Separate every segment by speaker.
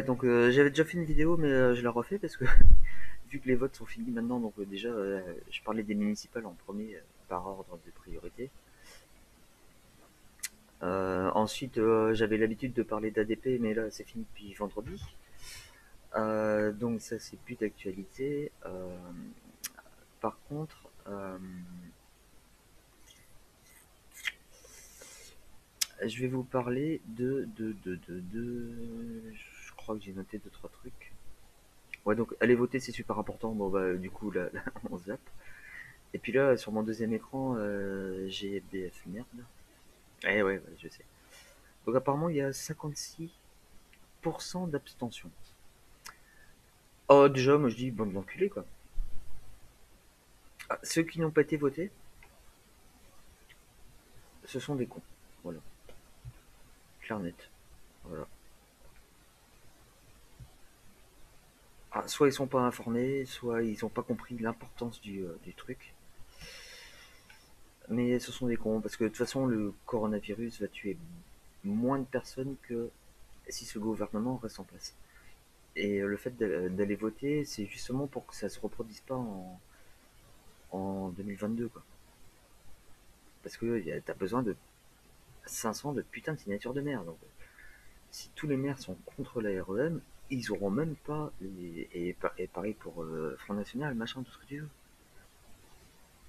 Speaker 1: Ouais, donc j'avais déjà fait une vidéo, mais je la refais parce que vu que les votes sont finis maintenant, donc déjà je parlais des municipales en premier par ordre de priorité. Ensuite, j'avais l'habitude de parler d'ADP, mais là c'est fini depuis vendredi. Donc ça c'est plus d'actualité. Par contre, je vais vous parler Je crois que j'ai noté deux trois trucs. Ouais, donc aller voter c'est super important. Bon bah du coup là, là, on zappe. Et puis là sur mon deuxième écran, j'ai BF merde. Eh ouais, ouais, je sais. Donc apparemment il y a 56% d'abstention. Oh déjà moi je dis bande d'enculés quoi. Ah, ceux qui n'ont pas été votés, ce sont des cons. Voilà, clair net. Voilà. Ah, soit ils sont pas informés, soit ils ont pas compris l'importance du truc. Mais ce sont des cons, parce que de toute façon, le coronavirus va tuer moins de personnes que si ce gouvernement reste en place. Et le fait d'aller voter, c'est justement pour que ça se reproduise pas en 2022, quoi. Parce que t'as besoin de 500 de putain de signatures de maire. Donc, si tous les maires sont contre la REM, ils auront même pas. Et pareil pour Front National, machin, tout ce que tu veux.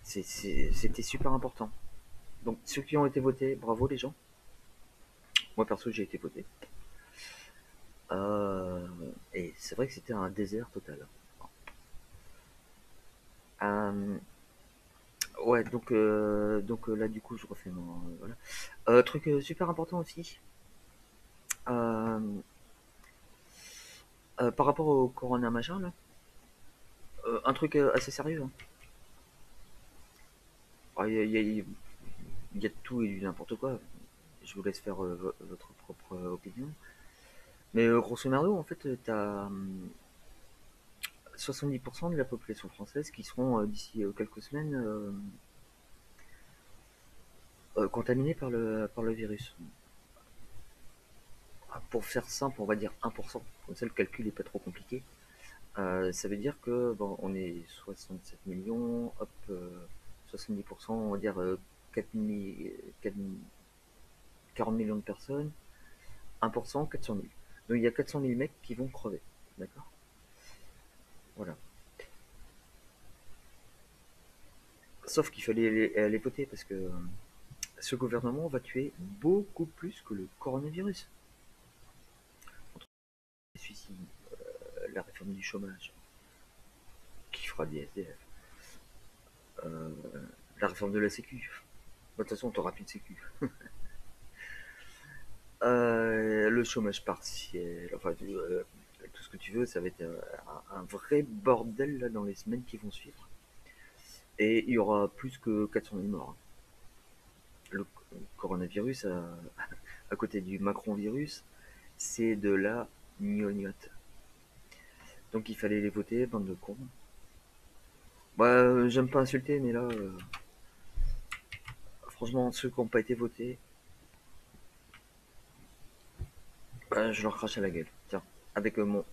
Speaker 1: C'était super important. Donc, ceux qui ont été votés, bravo les gens. Moi, perso, j'ai été voté. Euh, et c'est vrai que c'était un désert total. Euh, ouais, donc là, du coup, je refais mon. Voilà. Truc super important aussi. Euh, par rapport au Corona machin, là. Un truc assez sérieux. Hein. Il y a de tout et du n'importe quoi. Je vous laisse faire votre propre opinion. Mais grosso merdo, en fait, t'as 70% de la population française qui seront d'ici quelques semaines contaminés par le virus. Pour faire simple, on va dire 1%. Comme ça, le calcul n'est pas trop compliqué. Ça veut dire que bon, on est 67 millions, hop, 70%, on va dire 4 40 millions de personnes, 1%, 400 000. Donc il y a 400 000 mecs qui vont crever. D'accord. Voilà. Sauf qu'il fallait aller voter parce que ce gouvernement va tuer beaucoup plus que le coronavirus. Entre les suicides, la réforme du chômage, qui fera des SDF, euh, la réforme de la Sécu. De toute façon, on t'aura plus de Sécu. Le chômage partiel, enfin tout ce que tu veux, ça va être un vrai bordel là, dans les semaines qui vont suivre. Et il y aura plus que 400 000 morts. Le coronavirus, à côté du Macron-virus, c'est de la gnognotte. Donc il fallait les voter, bande de cons. Bah, j'aime pas insulter, mais là, franchement, ceux qui n'ont pas été votés, bah, je leur crache à la gueule. Tiens, avec mon.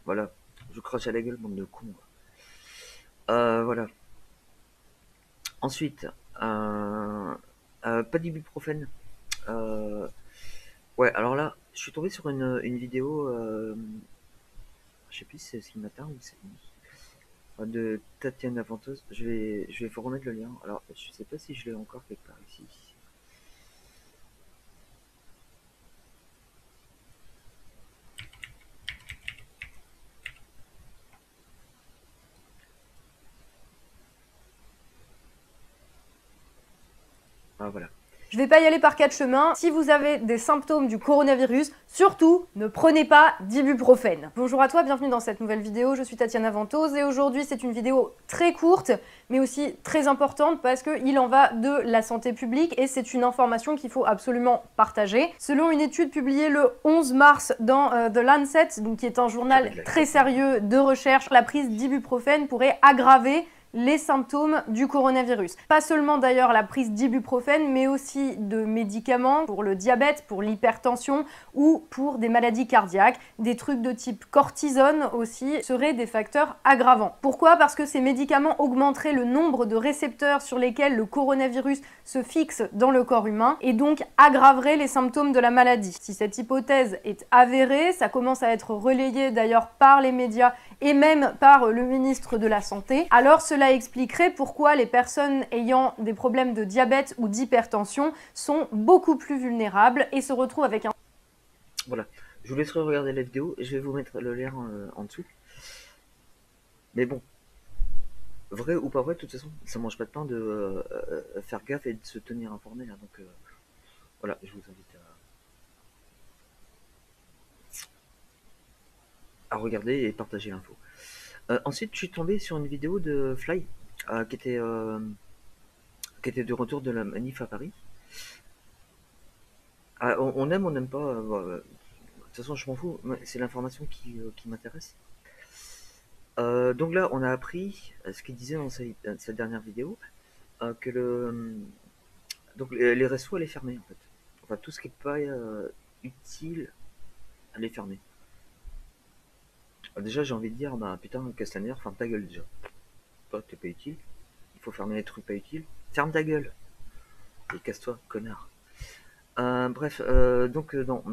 Speaker 1: Voilà, je crache à la gueule, bande de cons. Voilà. Ensuite, pas d'ibuprofène. Euh, ouais, alors là, je suis tombé sur une vidéo, je sais plus si c'est ce matin ou c'est de Tatiana Ventos. Je vais vous remettre le lien. Alors, je sais pas si je l'ai encore quelque part ici. Ah, voilà.
Speaker 2: Je vais pas y aller par quatre chemins. Si vous avez des symptômes du coronavirus, surtout, ne prenez pas d'ibuprofène. Bonjour à toi, bienvenue dans cette nouvelle vidéo. Je suis Tatiana Ventos et aujourd'hui, c'est une vidéo très courte, mais aussi très importante parce qu'il en va de la santé publique et c'est une information qu'il faut absolument partager. Selon une étude publiée le 11 mars dans The Lancet, donc qui est un journal très sérieux de recherche, la prise d'ibuprofène pourrait aggraver les symptômes du coronavirus. Pas seulement d'ailleurs la prise d'ibuprofène, mais aussi de médicaments pour le diabète, pour l'hypertension ou pour des maladies cardiaques. Des trucs de type cortisone aussi seraient des facteurs aggravants. Pourquoi? Parce que ces médicaments augmenteraient le nombre de récepteurs sur lesquels le coronavirus se fixe dans le corps humain et donc aggraveraient les symptômes de la maladie. Si cette hypothèse est avérée, ça commence à être relayé d'ailleurs par les médias et même par le ministre de la Santé, alors cela expliquerait pourquoi les personnes ayant des problèmes de diabète ou d'hypertension sont beaucoup plus vulnérables et se retrouvent avec un...
Speaker 1: Voilà, je vous laisserai regarder la vidéo, je vais vous mettre le lien en dessous. Mais bon, vrai ou pas vrai, de toute façon, ça mange pas de pain de faire gaffe et de se tenir informé. Hein, donc voilà, je vous invite à regarder et partager l'info. Ensuite, je suis tombé sur une vidéo de Fly qui était de retour de la manif à Paris. On aime, on n'aime pas. De toute façon, je m'en fous. C'est l'information qui m'intéresse. Donc là, on a appris ce qu'il disait dans sa dernière vidéo que donc les restos allaient fermer en fait. Enfin, tout ce qui n'est pas utile allait fermer. Déjà, j'ai envie de dire, bah putain, Castaner, ferme ta gueule déjà. Toi, t'es pas utile. Il faut fermer les trucs pas utiles. Ferme ta gueule. Et casse-toi, connard. Bref, donc dans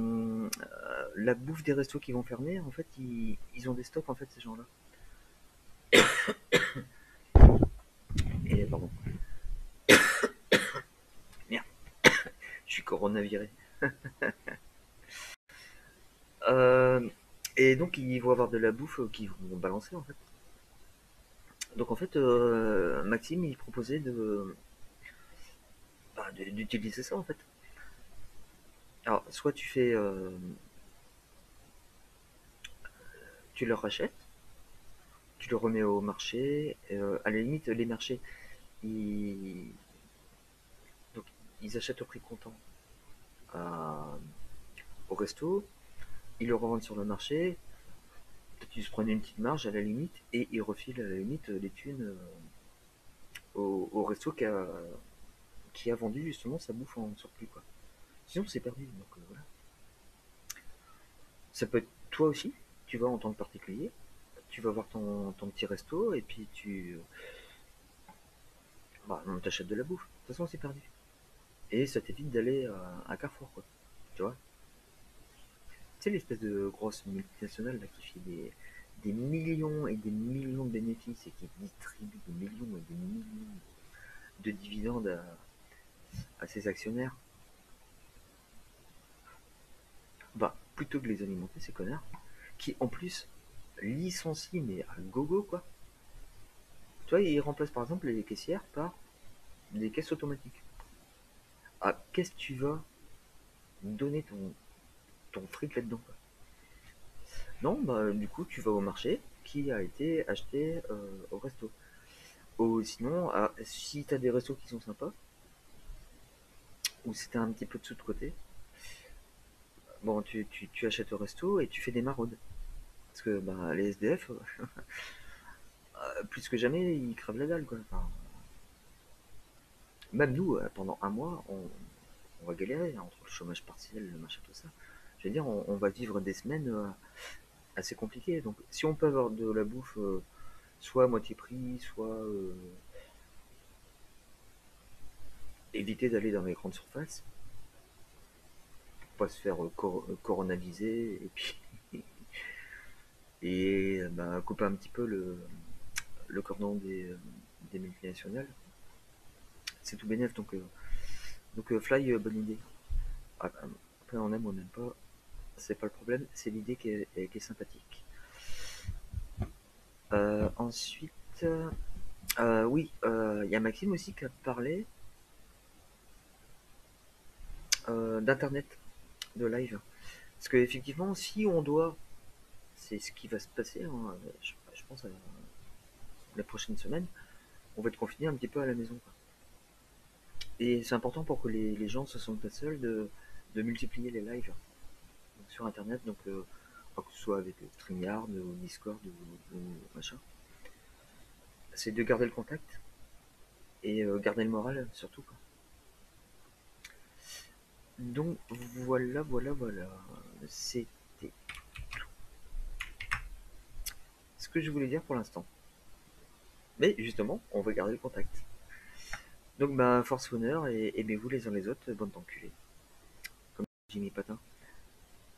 Speaker 1: la bouffe des restos qui vont fermer, en fait, ils ont des stocks, en fait, ces gens-là. Et pardon. Merde. Je suis coronaviré. Et donc, ils vont avoir de la bouffe qu'ils vont balancer, en fait. Donc, en fait, Maxime, il proposait d'utiliser ça, en fait. Alors, soit tu leur rachètes, tu le remets au marché. À la limite, les marchés, ils, donc, ils achètent au prix comptant au resto, ils le revendent sur le marché. Peut-être qu'ils se prenaient une petite marge à la limite et ils refilent à la limite les thunes au resto qui a vendu justement sa bouffe en surplus, quoi. Sinon, c'est perdu. Donc voilà. Ça peut être toi aussi, tu vas en tant que particulier, tu vas voir ton petit resto et puis on t'achète de la bouffe. De toute façon, c'est perdu. Et ça t'évite d'aller à Carrefour, quoi. Tu vois? Tu sais, l'espèce de grosse multinationale là, qui fait des millions et des millions de bénéfices et qui distribue des millions et des millions de dividendes à ses actionnaires. Bah, plutôt que les alimenter, ces connards, qui en plus licencient, mais à gogo, quoi. Tu vois, ils remplacent par exemple les caissières par des caisses automatiques. Ah, qu'est-ce que tu vas donner ton fric là-dedans, quoi? Non, bah, du coup, tu vas au marché qui a été acheté au resto. Ou sinon, si tu as des restos qui sont sympas, ou si tu as un petit peu de sous de côté, bon, tu achètes au resto et tu fais des maraudes. Parce que bah, les SDF, plus que jamais, ils crèvent la dalle, quoi. Enfin, même nous, pendant un mois, on va galérer hein, entre le chômage partiel, le machin, tout ça. Je veux dire, on va vivre des semaines assez compliquées. Donc, si on peut avoir de la bouffe, soit à moitié prix, soit éviter d'aller dans les grandes surfaces, pour pas se faire coronaliser, et puis et bah, couper un petit peu le cordon des multinationales. C'est tout bénef, donc Fly, bonne idée. Après, on aime ou on n'aime pas, c'est pas le problème, c'est l'idée qui est sympathique. Ensuite, oui, il y a Maxime aussi qui a parlé d'internet, de live. Parce qu'effectivement, si on doit, c'est ce qui va se passer, hein, je pense, la prochaine semaine, on va être confiné un petit peu à la maison, quoi. Et c'est important pour que les gens se sentent pas seuls de multiplier les lives donc, sur internet, donc que ce soit avec StreamYard ou Discord ou machin. c'est de garder le contact et garder le moral surtout, quoi. Donc voilà, voilà. C'était ce que je voulais dire pour l'instant. Mais justement, on va garder le contact. Donc bah force honneur et aimez-vous les uns les autres, bande d'enculés. Comme Jimmy Patin.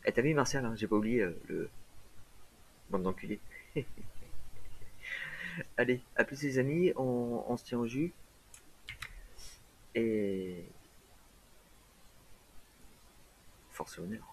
Speaker 1: Eh t'as vu Martial, hein, j'ai pas oublié le bande d'enculés. Allez, à plus les amis, on se tient au jus. Et force honneur.